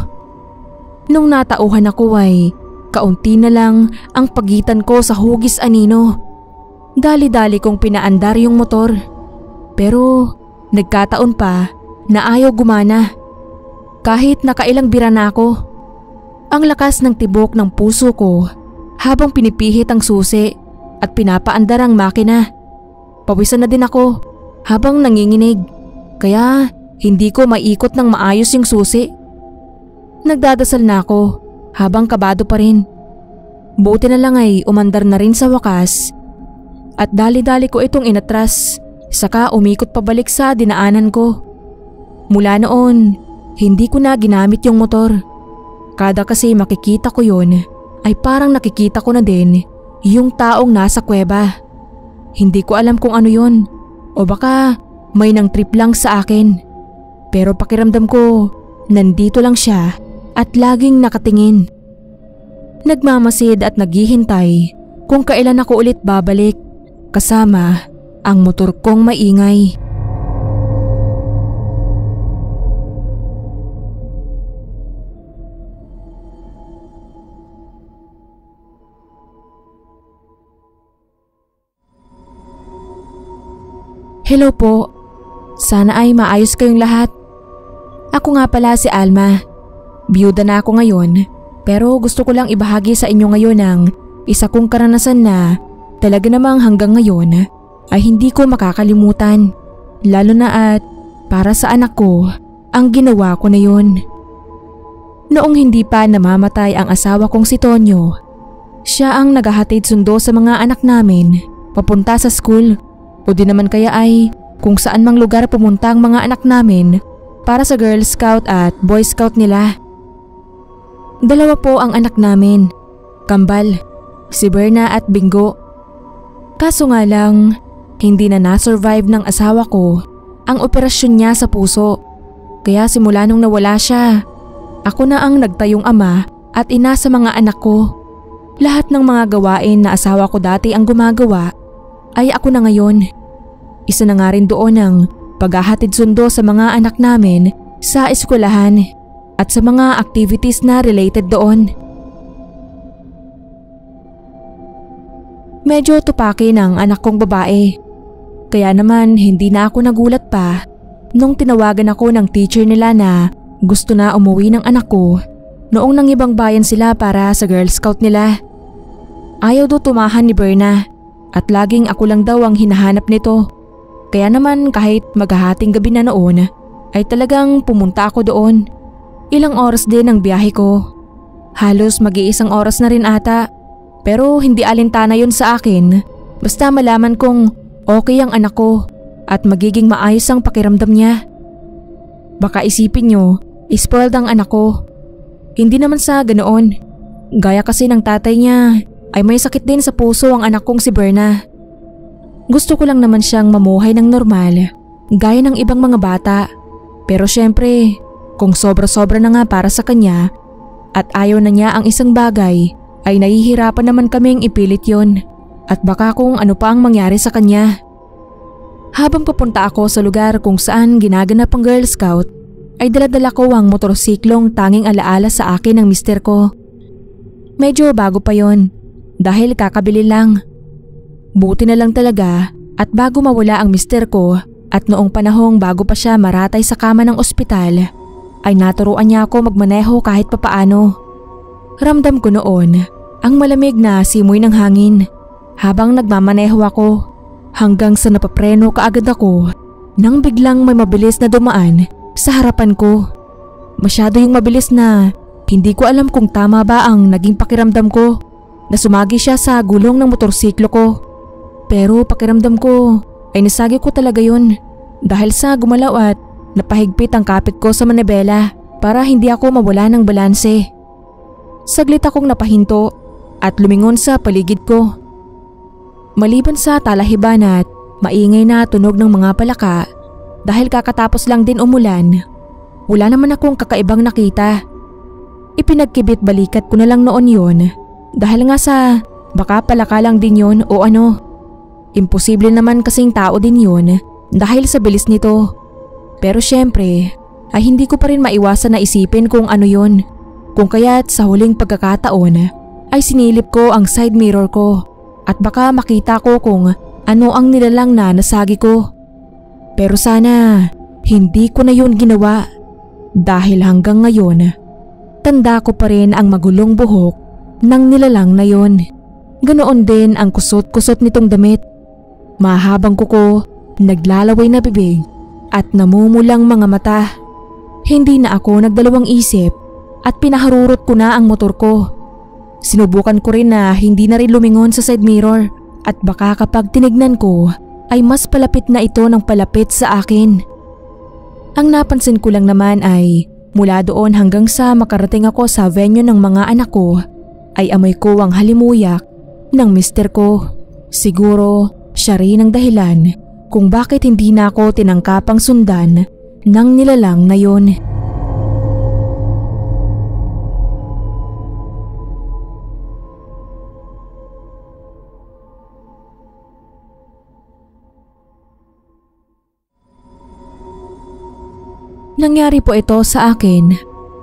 Nung natauhan ako ay kaunti na lang ang pagitan ko sa hugis anino. Dali-dali kong pinaandar yung motor. Pero nagkataon pa na ayaw gumana. Kahit nakailang bira na ako. Ang lakas ng tibok ng puso ko habang pinipihit ang susi at pinapaandar ang makina. Pawisan na din ako habang nanginginig. Kaya hindi ko maikot ng maayos yung susi. Nagdadasal na ako habang kabado pa rin. Buti na lang ay umandar na rin sa wakas. At dali-dali ko itong inatras, saka umikot pabalik sa dinaanan ko. Mula noon, hindi ko na ginamit yung motor. Kada kasi makikita ko yun, ay parang nakikita ko na din yung taong nasa kuweba. Hindi ko alam kung ano yun, o baka may nang trip lang sa akin. Pero pakiramdam ko, nandito lang siya at laging nakatingin. Nagmamasid at naghihintay kung kailan ako ulit babalik kasama ang motor kong maingay. Hello po. Sana ay maayos kayong lahat. Ako nga pala si Alma. Biyuda na ako ngayon, pero gusto ko lang ibahagi sa inyo ngayon ang isa kong karanasan na talaga namang hanggang ngayon ay hindi ko makakalimutan. Lalo na at para sa anak ko ang ginawa ko na yun. Noong hindi pa namamatay ang asawa kong si Tonyo, siya ang naghahatid sundo sa mga anak namin papunta sa school. O di naman kaya ay kung saan mang lugar pumunta ang mga anak namin para sa Girl Scout at Boy Scout nila. Dalawa po ang anak namin, kambal, si Berna at Bingo. Kaso nga lang, hindi na na-survive ng asawa ko ang operasyon niya sa puso. Kaya simula nung nawala siya, ako na ang nagtayong ama at ina sa mga anak ko. Lahat ng mga gawain na asawa ko dati ang gumagawa ay ako na ngayon. Isa na nga rin doon ang paghahatid sundo sa mga anak namin sa eskwelahan at sa mga activities na related doon. Medyo tupaki ng anak kong babae. Kaya naman hindi na ako nagulat pa nung tinawagan ako ng teacher nila na gusto na umuwi ng anak ko noong nang ibang bayan sila para sa Girl Scout nila. Ayaw daw tumahan ni Berna. At laging ako lang daw ang hinahanap nito. Kaya naman kahit maghahating gabi na noon, ay talagang pumunta ako doon. Ilang oras din ang biyahe ko. Halos mag-iisang oras na rin ata. Pero hindi alintana yun sa akin. Basta malaman kong okay ang anak ko at magiging maayos ang pakiramdam niya. Baka isipin nyo, spoiled ang anak ko. Hindi naman sa ganoon. Gaya kasi ng tatay niya, ay may sakit din sa puso ang anak kong si Berna. Gusto ko lang naman siyang mamuhay ng normal, gaya ng ibang mga bata. Pero syempre, kung sobra-sobra na nga para sa kanya at ayaw na niya ang isang bagay, ay nahihirapan naman kaming ipilit yon. At baka kung ano pa ang mangyari sa kanya. Habang papunta ako sa lugar kung saan ginaganap ang Girl Scout, ay daladala ko ang motorsiklong tanging alaala sa akin ng mister ko. Medyo bago pa yon. Dahil kakabili lang. Buti na lang talaga at bago mawala ang mister ko at noong panahong bago pa siya maratay sa kama ng ospital, ay naturuan niya ako magmaneho kahit papaano. Ramdam ko noon ang malamig na simoy ng hangin habang nagmamaneho ako hanggang sa napapreno kaagad ako nang biglang may mabilis na dumaan sa harapan ko. Masyado yung mabilis na hindi ko alam kung tama ba ang naging pakiramdam ko. Na sumagi siya sa gulong ng motorsiklo ko. Pero pakiramdam ko ay nasagi ko talaga yun dahil sa gumalaw at napahigpit ang kapit ko sa manibela para hindi ako mawala ng balanse. Saglit akong napahinto at lumingon sa paligid ko. Maliban sa talahiban at maingay na tunog ng mga palaka dahil kakatapos lang din umulan, wala naman akong kakaibang nakita. Ipinagkibit balikat ko na lang noon yun. Dahil nga sa baka palaka lang din yun o ano. Imposible naman kasing tao din yun dahil sa bilis nito. Pero syempre ay hindi ko pa rin maiwasan na isipin kung ano yun. Kung kaya't sa huling pagkakataon ay sinilip ko ang side mirror ko at baka makita ko kung ano ang nilalang na nasagi ko. Pero sana hindi ko na yun ginawa dahil hanggang ngayon tanda ko pa rin ang magulong buhok ng nilalang na yun. Ganoon din ang kusot-kusot nitong damit. Mahabang kuko, naglalaway na bibig at namumulang mga mata. Hindi na ako nagdalawang isip at pinaharurot ko na ang motor ko. Sinubukan ko rin na hindi na rin lumingon sa side mirror at baka kapag tinignan ko ay mas palapit na ito ng palapit sa akin. Ang napansin ko lang naman ay mula doon hanggang sa makarating ako sa venue ng mga anak ko ay amoy ko ang halimuyak ng mister ko. Siguro siya rin ang dahilan kung bakit hindi na ako tinangkapang sundan ng nilalang na yun. Nangyari po ito sa akin.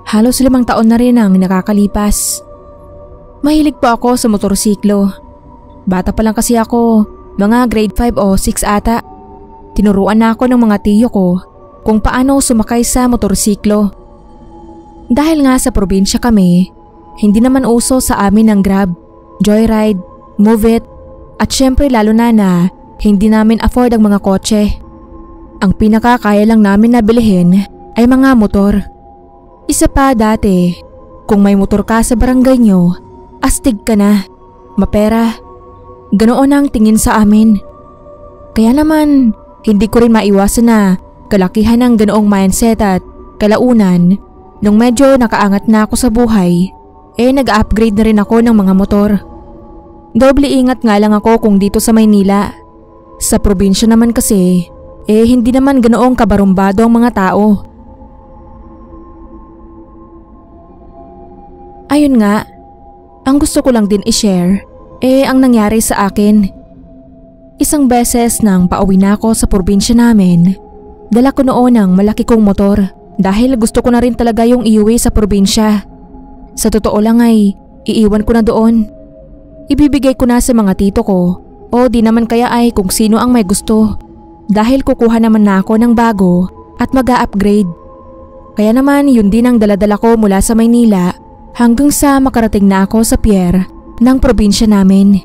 Halos 5 taon na rin ang nakakalipas. Mahilig po ako sa motorsiklo. Bata pa lang kasi ako, mga grade 5 o 6 ata. Tinuruan na ako ng mga tiyo ko kung paano sumakay sa motorsiklo. Dahil nga sa probinsya kami, hindi naman uso sa amin ang Grab, Joyride, Move It, at syempre lalo na hindi namin afford ang mga kotse. Ang pinakakaya lang namin na bilhin ay mga motor. Isa pa dati, kung may motor ka sa barangay nyo, astig ka na, mapera. Ganoon ang tingin sa amin. Kaya naman, hindi ko rin maiwasan na kalakihan ng ganoong mindset at kalaunan, nung medyo nakaangat na ako sa buhay, nag-upgrade na rin ako ng mga motor. Doble ingat nga lang ako kung dito sa Maynila. Sa probinsya naman kasi, hindi naman ganoong kabarumbado ang mga tao. Ayun nga, ang gusto ko lang din i-share, ang nangyari sa akin. Isang beses nang pauwi na ako sa probinsya namin, dala ko noon ang malaki kong motor dahil gusto ko na rin talaga yung iuwi sa probinsya. Sa totoo lang ay iiwan ko na doon. Ibibigay ko na sa mga tito ko o di naman kaya ay kung sino ang may gusto dahil kukuha naman na ako ng bago at mag-a-upgrade. Kaya naman yun din ang daladala ko mula sa Maynila hanggang sa makarating na ako sa pier ng probinsya namin.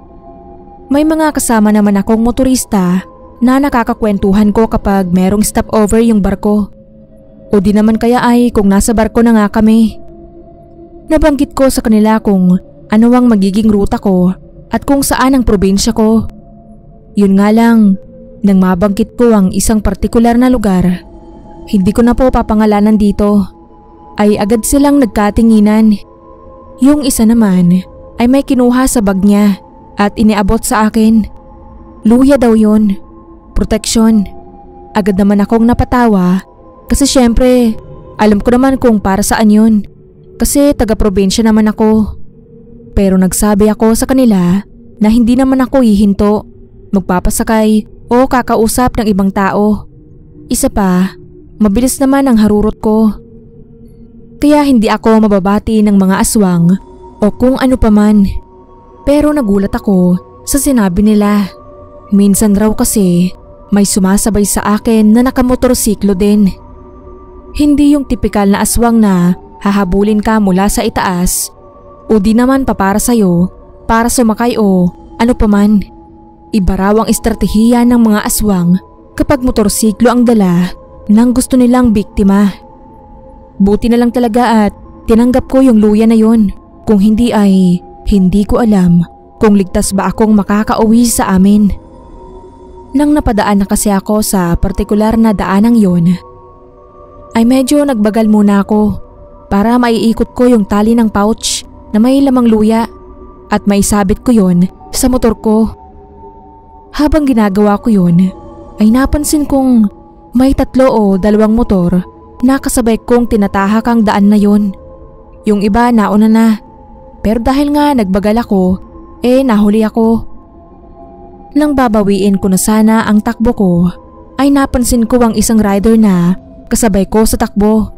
May mga kasama naman akong motorista na nakakakwentuhan ko kapag merong stopover yung barko. O di naman kaya ay kung nasa barko na nga kami. Nabanggit ko sa kanila kung ano ang magiging ruta ko at kung saan ang probinsya ko. Yun nga lang, nang mabanggit ko ang isang partikular na lugar, hindi ko na po papangalanan dito, ay agad silang nagkatinginan. Yung isa naman ay may kinuha sa bag niya at iniabot sa akin. Luya daw yun. Proteksyon. Agad naman akong napatawa kasi syempre alam ko naman kung para saan yun. Kasi taga-probinsya naman ako. Pero nagsabi ako sa kanila na hindi naman ako hihinto, magpapasakay o kakausap ng ibang tao. Isa pa, mabilis naman ang harurot ko. Kaya hindi ako mababati ng mga aswang o kung ano paman. Pero nagulat ako sa sinabi nila. Minsan raw kasi may sumasabay sa akin na nakamotorsiklo din. Hindi yung tipikal na aswang na hahabulin ka mula sa itaas o di naman papara sa'yo para sumakay o ano paman. Iba raw ang estratehiya ng mga aswang kapag motorsiklo ang dala ng gusto nilang biktima. Buti na lang talaga at tinanggap ko yung luya na yun. Kung hindi ay hindi ko alam kung ligtas ba akong makakauwi sa amin. Nang napadaan na kasi ako sa partikular na daanang yon, ay medyo nagbagal muna ako para maiikot ko yung tali ng pouch na may lamang luya at maisabit ko yon sa motor ko. Habang ginagawa ko yun, ay napansin kong may 3 o 2 motor na kasabay kong tinatahak ang daan na yon. Yung iba nauna na, pero dahil nga nagbagal ako, nahuli ako. Nang babawiin ko na sana ang takbo ko, ay napansin ko ang isang rider na kasabay ko sa takbo.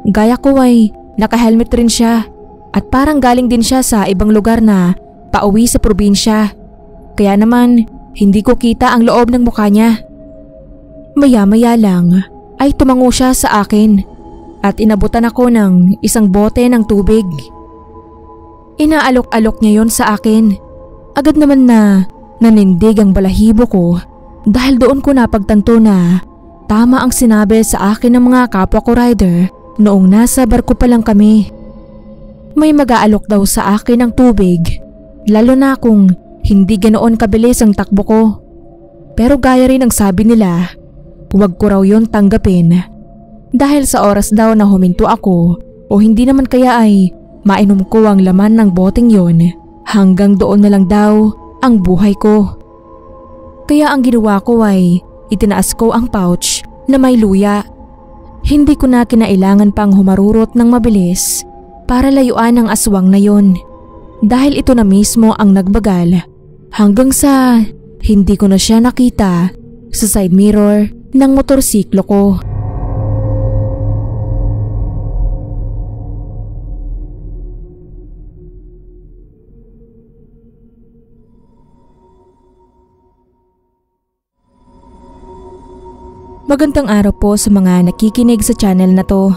Gaya ko ay naka-helmet rin siya At parang galing din siya sa ibang lugar na pauwi sa probinsya. Kaya naman hindi ko kita ang loob ng mukha niya. Maya-maya lang ay tumango siya sa akin at inabutan ako ng isang bote ng tubig. Inaalok-alok niya yon sa akin. Agad naman na nanindig ang balahibo ko dahil doon ko napagtanto na tama ang sinabi sa akin ng mga kapwa ko rider noong nasa barko pa lang kami. May mag-aalok daw sa akin ng tubig, lalo na kung hindi ganoon kabilis ang takbo ko. Pero gaya rin ang sabi nila, huwag ko raw yun tanggapin. Dahil sa oras daw na huminto ako o hindi naman kaya ay mainom ko ang laman ng boteng yon, hanggang doon na lang daw ang buhay ko. Kaya ang ginawa ko ay itinaas ko ang pouch na may luya. Hindi ko na kinailangan pang humarurot ng mabilis para layuan ang aswang na yon, dahil ito na mismo ang nagbagal hanggang sa hindi ko na siya nakita sa side mirror ng motorsiklo ko. Magandang araw po sa mga nakikinig sa channel na to.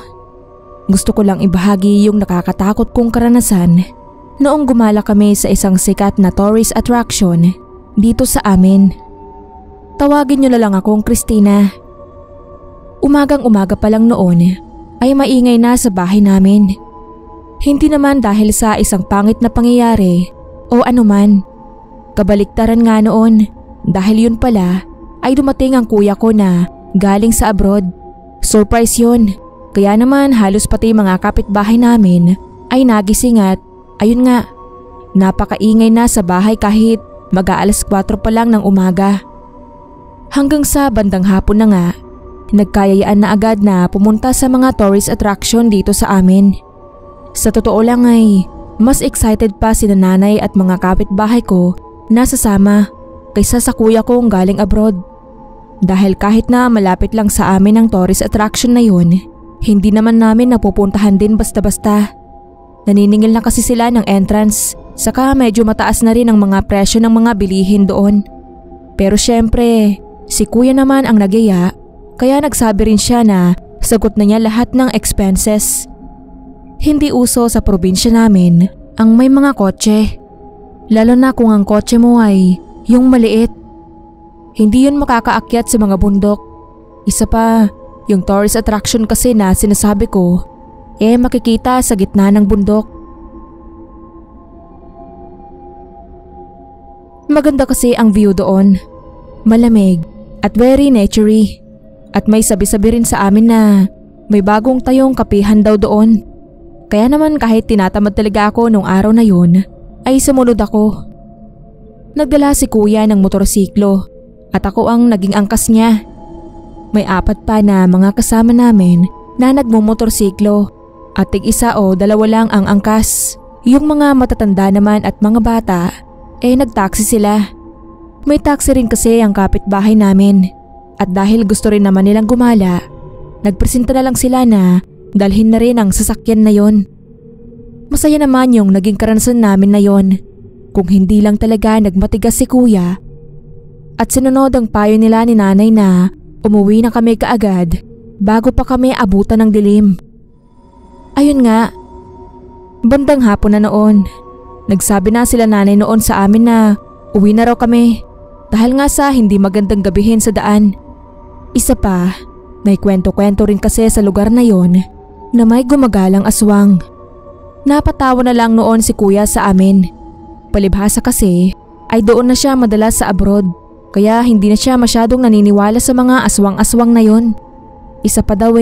Gusto ko lang ibahagi yung nakakatakot kong karanasan noong gumala kami sa isang sikat na tourist attraction dito sa amin. Tawagin niyo na lang akong Christina. Umagang-umaga pa lang noon ay maingay na sa bahay namin. Hindi naman dahil sa isang pangit na pangyayari o anuman. Kabaliktaran nga noon dahil yun pala ay dumating ang kuya ko na galing sa abroad. Surprise yun. Kaya naman halos pati mga kapitbahay namin ay nagising at ayun nga, napakaingay na sa bahay kahit mag-aalas 4 pa lang ng umaga. Hanggang sa bandang hapon na nga, nagkayayaan na agad na pumunta sa mga tourist attraction dito sa amin. Sa totoo lang ay mas excited pa si nanay at mga kapitbahay ko na sasama kaysa sa kuya kong galing abroad. Dahil kahit na malapit lang sa amin ang tourist attraction na yun, hindi naman namin napupuntahan din basta-basta. Naniningil na kasi sila ng entrance, saka medyo mataas na rin ang mga presyo ng mga bilihin doon. Pero syempre, si kuya naman ang nagyaya, kaya nagsabi rin siya na sagot na niya lahat ng expenses. Hindi uso sa probinsya namin ang may mga kotse, lalo na kung ang kotse mo ay yung maliit. Hindi yun makakaakyat sa mga bundok. Isa pa, yung tourist attraction kasi na sinasabi ko, makikita sa gitna ng bundok. Maganda kasi ang view doon. Malamig at very naturey. At may sabi-sabi rin sa amin na may bagong tayong kapihan daw doon. Kaya naman kahit tinatamad talaga ako nung araw na yun, ay sumunod ako. Nagdala si kuya ng motorsiklo at ako ang naging angkas niya. May 4 pa na mga kasama namin na nagmumotorsiklo at tig-1 o 2 lang ang angkas. Yung mga matatanda naman at mga bata nagtaksi sila. May taxi rin kasi ang kapitbahay namin at dahil gusto rin naman nilang gumala, nagpresenta na lang sila na dalhin na rin ang sasakyan na yon. Masaya naman yung naging karanasan namin na yon, kung hindi lang talaga nagmatigas si kuya at sinunod ang payo nila ni nanay na umuwi na kami kaagad bago pa kami abutan ng dilim. Ayun nga, bandang hapon na noon, nagsabi na sila nanay noon sa amin na uwi na raw kami dahil nga sa hindi magandang gabihin sa daan. Isa pa, may kwento-kwento rin kasi sa lugar na yon na may gumagalang aswang. Napatawa na lang noon si kuya sa amin. Palibhasa kasi ay doon na siya madalas sa abroad. Kaya hindi na siya masyadong naniniwala sa mga aswang-aswang na yon. Isa pa daw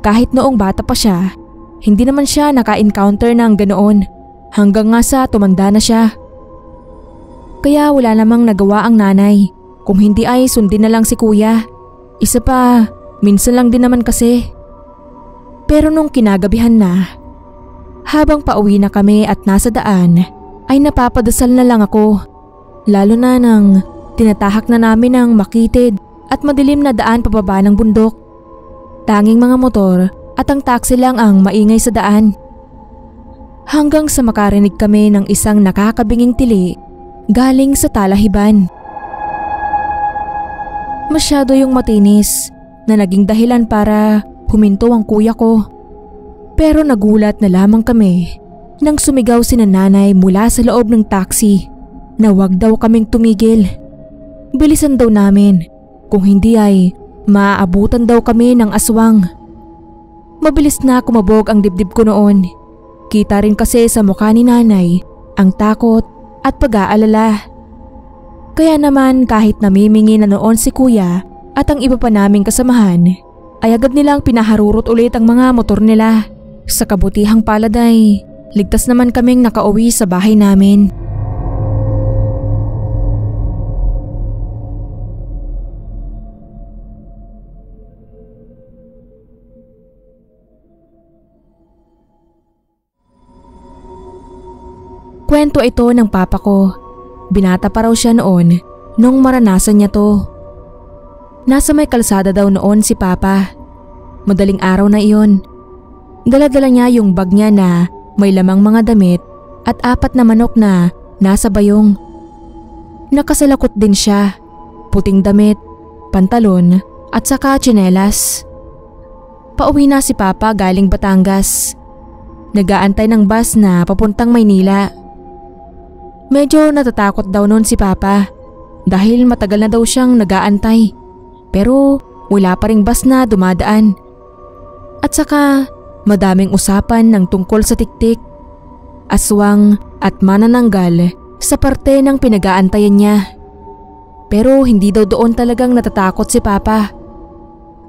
kahit noong bata pa siya, hindi naman siya naka-encounter ng ganoon hanggang nga sa tumanda na siya. Kaya wala namang nagawa ang nanay kung hindi ay sundin na lang si kuya. Isa pa, minsan lang din naman kasi. Pero nung kinagabihan na, habang pauwi na kami at nasa daan, ay napapadasal na lang ako. Lalo na nang tinatahak na namin ang makitid at madilim na daan pababa ng bundok. Tanging mga motor at ang taxi lang ang maingay sa daan. hanggang sa makarinig kami ng isang nakakabinging tili galing sa talahiban. Masyado yung matinis na naging dahilan para huminto ang kuya ko. Pero nagulat na lamang kami nang sumigaw si nanay mula sa loob ng taxi na wag daw kaming tumigil. Bilisan daw namin, kung hindi ay maaabutan daw kami ng aswang. Mabilis na kumabog ang dibdib ko noon. Kita rin kasi sa mukha ni nanay ang takot at pag-aalala. Kaya naman kahit namimingi na noon si kuya at ang iba pa naming kasamahan, ay agad nilang pinaharurot ulit ang mga motor nila. Sa kabutihang palad ay ligtas naman kaming nakauwi sa bahay namin. Kwento ito ng papa ko. Binata pa raw siya noon nung maranasan niya to. Nasa may kalsada daw noon si papa. Madaling araw na iyon. Dala-dala niya yung bag niya na may lamang mga damit at 4 na manok na nasa bayong. Nakasalakot din siya, puting damit, pantalon at saka tsinelas. Pauwi na si papa galing Batangas. Nag-aantay ng bus na papuntang Maynila. Medyo natatakot daw noon si papa dahil matagal na daw siyang nag-aantay pero wala pa ring bus na dumadaan. At saka madaming usapan ng tungkol sa tiktik, aswang at manananggal sa parte ng pinag-aantayan niya. Pero hindi daw doon talagang natatakot si papa.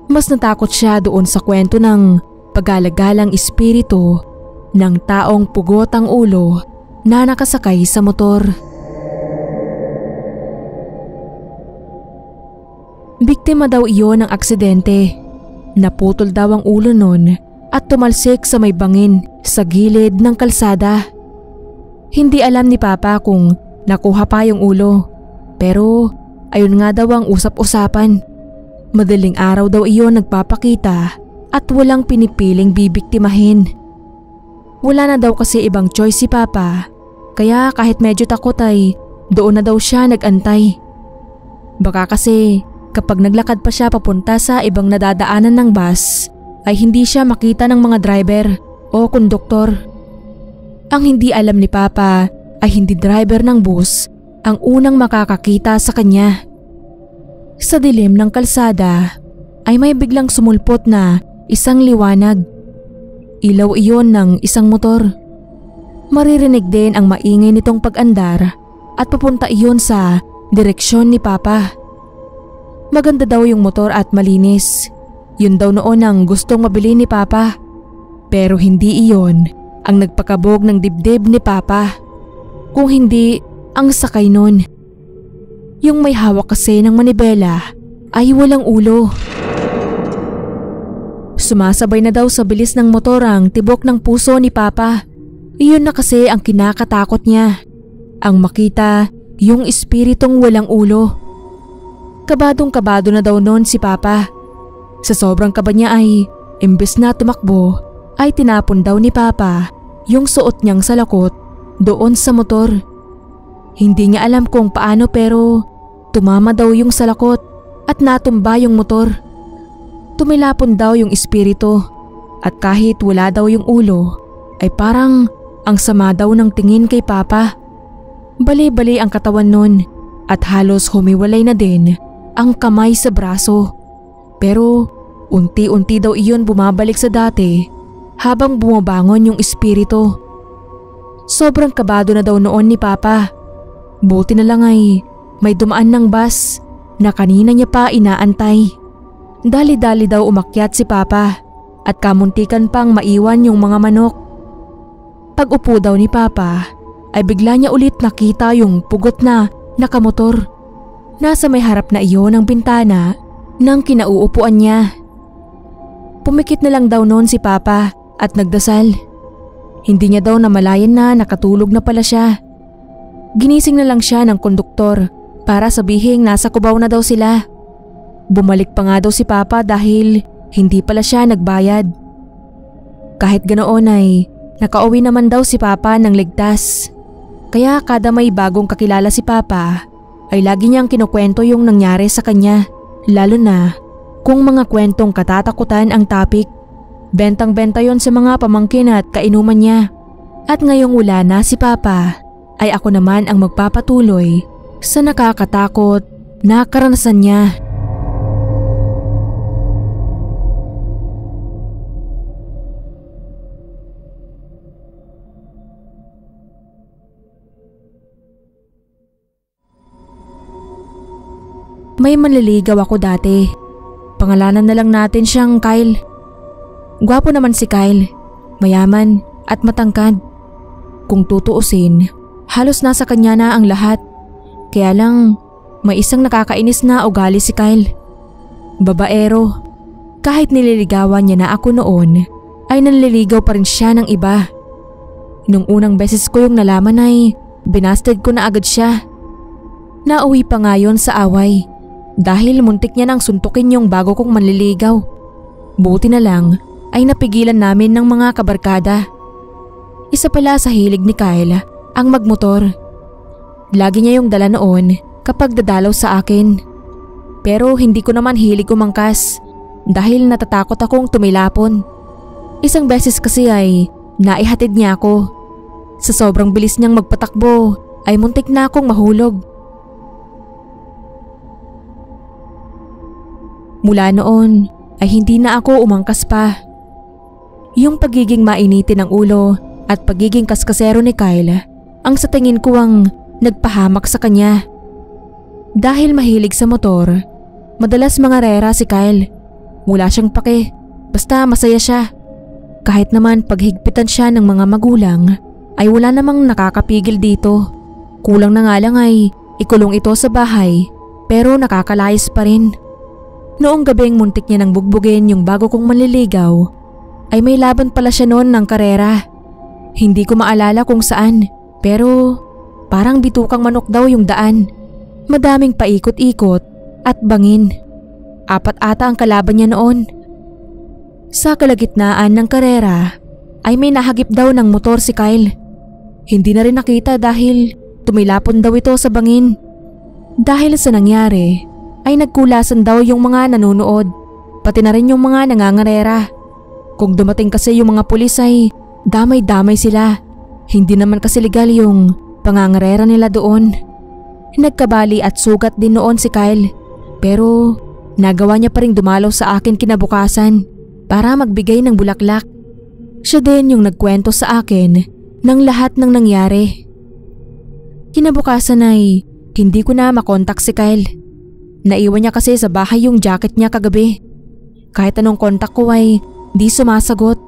Mas natakot siya doon sa kwento ng pag-alagalang espiritu ng taong pugot ang ulo na nakasakay sa motor. Biktima daw iyon ng aksidente. Naputol daw ang ulo nun at tumalsik sa may bangin sa gilid ng kalsada. Hindi alam ni papa kung nakuha pa yung ulo, pero ayun nga daw ang usap-usapan. Madaling araw daw iyon nagpapakita at walang pinipiling bibiktimahin. Wala na daw kasi ibang choice si papa, kaya kahit medyo takot ay doon na daw siya nag-antay. Baka kasi kapag naglakad pa siya papunta sa ibang nadadaanan ng bus ay hindi siya makita ng mga driver o konduktor. Ang hindi alam ni papa ay hindi driver ng bus ang unang makakakita sa kanya. Sa dilim ng kalsada ay may biglang sumulpot na isang liwanag. Ilaw iyon ng isang motor. Maririnig din ang maingay nitong pag-andar at papunta iyon sa direksyon ni papa. Maganda daw yung motor at malinis. Yun daw noon ang gustong mabili ni papa. Pero hindi iyon ang nagpakabog ng dibdib ni papa. Kung hindi ang sakay nun. Yung may hawak kasi ng manibela ay walang ulo. Sumasabay na daw sa bilis ng motor ang tibok ng puso ni papa. Iyon na kasi ang kinakatakot niya. Ang makita yung espiritong walang ulo. Kabadong-kabado na daw noon si papa. Sa sobrang kaba niya ay imbes na tumakbo ay tinapon daw ni papa yung suot niyang salakot doon sa motor. Hindi niya alam kung paano pero tumama daw yung salakot at natumba yung motor. Tumilapon daw yung espiritu at kahit wala daw yung ulo ay parang ang sama daw ng tingin kay papa. Bali-bali ang katawan nun at halos humiwalay na din ang kamay sa braso. Pero unti-unti daw iyon bumabalik sa dati habang bumabangon yung espiritu. Sobrang kabado na daw noon ni papa. Buti na lang ay may dumaan ng bus na kanina niya pa inaantay. Dali-dali daw umakyat si papa at kamuntikan pang maiwan yung mga manok. Pag-upo daw ni papa ay bigla niya ulit nakita yung pugot na nakamotor. Nasa may harap na iyon ang bintana ng kinauupuan niya. Pumikit na lang daw noon si papa at nagdasal. Hindi niya daw namalayan na nakatulog na pala siya. Ginising na lang siya ng konduktor para sabihing nasa Cubao na daw sila. Bumalik pa nga daw si papa dahil hindi pala siya nagbayad. Kahit ganoon ay Nakauwi naman daw si Papa ng ligtas. Kaya kada may bagong kakilala si Papa ay lagi niyang kinukwento yung nangyari sa kanya. Lalo na kung mga kwentong katatakutan ang topic. Bentang-benta yon sa mga pamangkin at kainuman niya. At ngayong wala na si Papa ay ako naman ang magpapatuloy sa nakakatakot na karanasan niya. May manliligaw ako dati. Pangalanan na lang natin siyang Kyle. Gwapo naman si Kyle, mayaman at matangkad. Kung tutuusin, halos nasa kanya na ang lahat. Kaya lang, may isang nakakainis na ugali si Kyle. Babaero. Kahit nililigawan niya na ako noon, ay nanliligaw pa rin siya ng iba. Nung unang beses ko yung nalaman ay binasted ko na agad siya. Nauwi pa nga yun sa away. Dahil muntik niya nang suntukin yung bago kong manliligaw. Buti na lang ay napigilan namin ng mga kabarkada. Isa pala sa hilig ni Kyle ang magmotor. Lagi niya yung dala noon kapag dadalaw sa akin. Pero hindi ko naman hilig umangkas dahil natatakot akong tumilapon. Isang beses kasi ay naihatid niya ako. Sa sobrang bilis niyang magpatakbo ay muntik na akong mahulog. Mula noon ay hindi na ako umangkas pa. Yung pagiging mainitin ng ulo at pagiging kaskasero ni Kyle ang sa tingin ko ang nagpahamak sa kanya. Dahil mahilig sa motor, madalas mangarera si Kyle. Wala siyang pake, basta masaya siya. Kahit naman paghigpitan siya ng mga magulang ay wala namang nakakapigil dito. Kulang na nga lang ay ikulong ito sa bahay pero nakakalayas pa rin. Noong gabing muntik niya nang bugbugin yung bago kong manliligaw, ay may laban pala siya noon ng karera. Hindi ko maalala kung saan, pero parang bitukang manok daw yung daan. Madaming paikot-ikot at bangin. 4 ata ang kalaban niya noon. Sa kalagitnaan ng karera ay may nahagip daw ng motor si Kyle. Hindi na rin nakita dahil tumilapon daw ito sa bangin. Dahil sa nangyari, ay nagkulasan daw yung mga nanonood, pati na rin yung mga nangangarera. Kung dumating kasi yung mga pulis ay damay-damay sila. Hindi naman kasi legal yung pangangarera nila doon. Nagkabali at sugat din noon si Kyle, pero nagawa niya pa rin dumalaw sa akin kinabukasan para magbigay ng bulaklak. Siya din yung nagkwento sa akin ng lahat ng nangyari. Kinabukasan ay hindi ko na makontak si Kyle. Naiwan niya kasi sa bahay yung jacket niya kagabi. Kahit anong kontak ko ay di sumasagot.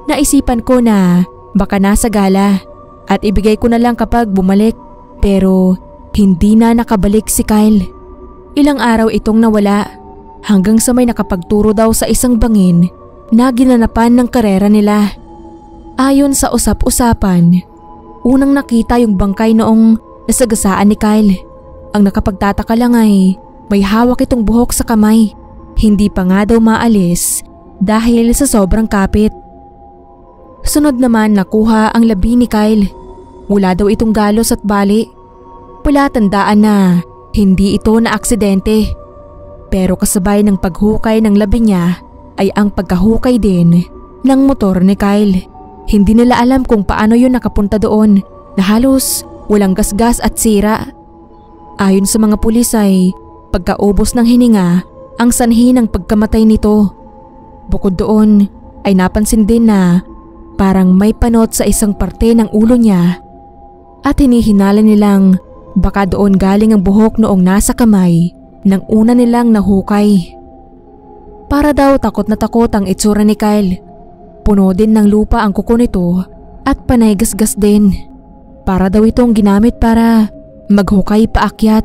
Naisipan ko na baka nasa gala at ibigay ko na lang kapag bumalik, pero hindi na nakabalik si Kyle. Ilang araw itong nawala hanggang sa may nakapagturo daw sa isang bangin na ginanapan ng karera nila. Ayon sa usap-usapan, unang nakita yung bangkay noong nasagasaan ni Kyle. Ang nakapagtataka lang ay may hawak itong buhok sa kamay. Hindi pa nga daw maalis dahil sa sobrang kapit. Sunod naman nakuha ang labi ni Kyle. Wala daw itong galos at bali. Palatandaan na hindi ito na aksidente. Pero kasabay ng paghukay ng labi niya ay ang pagkahukay din ng motor ni Kyle. Hindi nila alam kung paano yun nakapunta doon na halos walang gasgas at sira. Ayon sa mga pulis ay pagkaubos ng hininga ang sanhi ng pagkamatay nito. Bukod doon ay napansin din na parang may panot sa isang parte ng ulo niya at hinihinala nilang baka doon galing ang buhok noong nasa kamay ng una nilang nahukay. Para daw takot na takot ang itsura ni Kyle. Puno din ng lupa ang kuko nito at panay gasgas din. Para daw itong ginamit para maghukay paakyat.